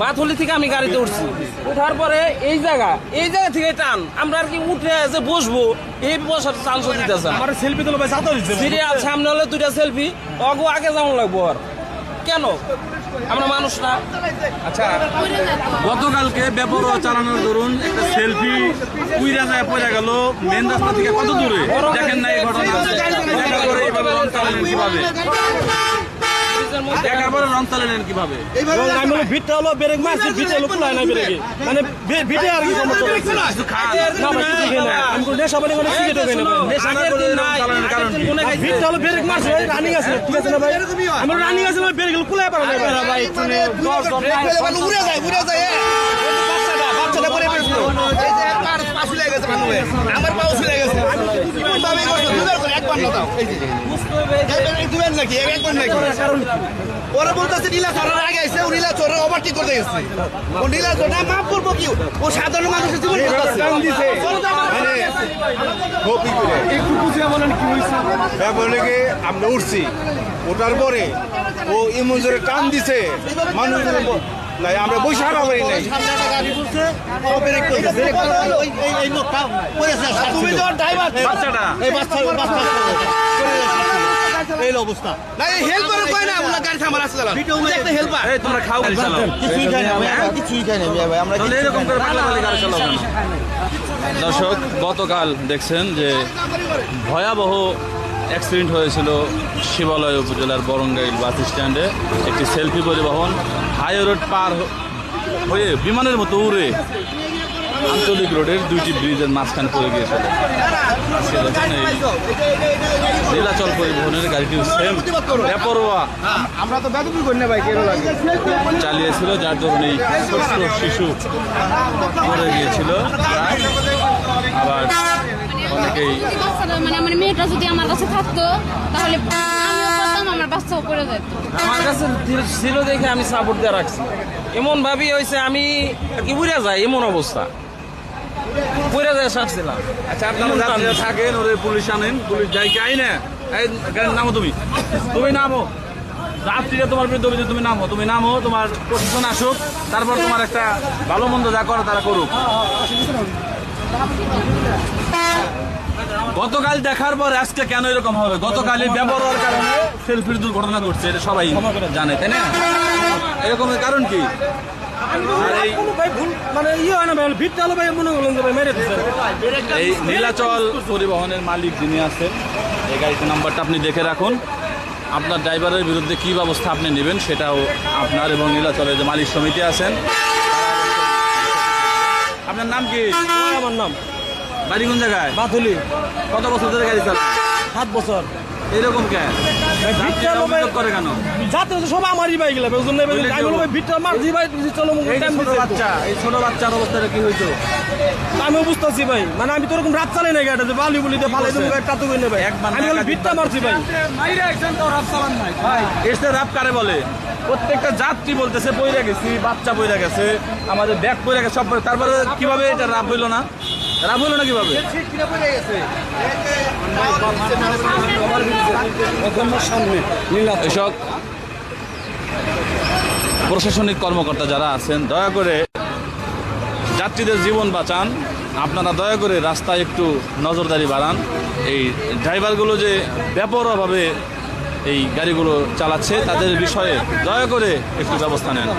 বাথুলি থেকে আমি গাড়িতে উঠছি, উঠার পরে এই জায়গা থেকে টান, আমরা আর কি উঠে এসে বসবো, এই বসার চান্স দিতেছে। সিরিয়াল সামনে হলে দুইটা সেলফি, অগো আগে যেমন লাগবো আর কেন আমরা মানুষ না। আচ্ছা, গতকালকে বেপরোয়া চালানোর দরুন একটা সেলফি উইরা যায় পড়ে গেল মেন রাস্তা থেকে কত দূরে, দেখেন না এই ঘটনা কিভাবে দেখার পরে রং চালালেন কিভাবে? ভিটটা হলো ব্রেক মারছি, ভিটটা হলো কুলায় না ব্রেকে, মানে ভিটে আর কি ভিটটা হলো ব্রেক মারছে, রানিং আছে, ঠিক আছে না ভাই? আমার রানিং আছে না, ব্রেক কুলায় পারে না ভাই। উড়ে যায় বাচ্চাটা পরে আমার পাও ছিলে গেছে, ওরা বলতেছে নীলা চড়ার আগে আসছে, ও নীলা চড়ার ওভারটেক করতে গেছে, ও নীলা চড়া মাফ করবো কি, ও সাধারণ মানুষের জীবন আমরা উঠছি, ওঠার পরে ও এমন জোরে টান দিছে মানুষ নাই, আমরা বসে হারা পারি নাই। এই অবস্থা হেল্পার কয় না, গাড়ি থামার আসলে হেল্পার তোমরা খাও কিছুই খাই না, কিছুই খাই না ভাই, আমরা এরকম করে গাড়ি চালাবো না। দর্শক, গতকাল দেখছেন যে ভয়াবহ অ্যাক্সিডেন্ট হয়েছিল শিবালয় উপজেলার বরঙ্গাইল বাস স্ট্যান্ডে। একটি সেলফি পরিবহন হাই রোড পার হয়ে বিমানের মতো উড়ে আঞ্চলিক রোডের দুইটি ব্রিজের মাঝখানে পড়ে গিয়েছিল। নীলাচল পরিবহনের গাড়িটি সেম বেপরোয়া চালিয়েছিল, যার জন্য ছোট্ট শিশু পড়ে গিয়েছিল। আবার অনেকেই মানে মেয়েটা যদি আমার কাছে থাকতো তাহলে আমার বাচ্চাও পড়ে যেত। আমার কাছে ছিল দেখে আমি সাপোর্ট দিয়ে রাখছি। এমন ভাবি হয়েছে আমি কি বুঝে যায়, এমন অবস্থা পড়ে যায় সারছিলাম। আচ্ছা, আপনারা থাকেন, ওরে পুলিশ আনেন, পুলিশ যাই কি আইনে নামো, তুমি নামো, রাত্রিরে তোমার বিরুদ্ধে অভিযোগ, তুমি নামো, তোমার প্রশাসন আসুক, তারপর তোমার একটা ভালো মন্দ যা করে তারা করুক। গতকাল দেখার পর আজকে কেন এরকম হবে? গতকালই ব্যবহারের কারণে সেলফির দুর্ঘটনা ঘটছে, এটা সবাই জানে, তাই না? এরকমের কারণ কি? এই নীলাচল পরিবহনের মালিক যিনি আছেন, এই গাড়ির নাম্বারটা আপনি দেখে রাখুন। আপনার ড্রাইভারের বিরুদ্ধে কি ব্যবস্থা আপনি নেবেন সেটাও আপনার এবং নীলাচলের যে মালিক সমিতি আছেন। আপনার নাম কি? আমার নাম। বাড়ি কোন জায়গায়? বাথুলি। কত বছর ধরে গাড়ি চালান? 7 বছর। এরকম কেন করে কেন? যাতে সব আমারই বাইক লাগবে, ওই জন্য ভিটটা মারছি ভাই, চলো এই ছোট বাচ্চার অবস্থাটা কি হয়েছে? আমিও বুঝতেছি ভাই, মানে আমি তো ওরকম রাত চালাই না গাড়িতে, বালি বলি ফালাই দেবো গাড়ি টাতু করে নেবে, আমি ভিটটা মারছি ভাই। এসে রাত কারে বলে? প্রত্যেকটা যাত্রী বলতেছে পইরা গেছি, বাচ্চা পইরা গেছে, আমাদের ব্যাগ পইরা গেছে, সব। তারপরে কিভাবে এটা রাত হইলো না? রাত হইলো না কিভাবে? এসব প্রশাসনিক কর্মকর্তা যারা আছেন, দয়া করে যাত্রীদের জীবন বাঁচান। আপনারা দয়া করে রাস্তায় একটু নজরদারি বাড়ান। এই ড্রাইভারগুলো যে বেপরোয়াভাবে এই গাড়িগুলো চালাচ্ছে, তাদের বিষয়ে দয়া করে একটু ব্যবস্থা নেন।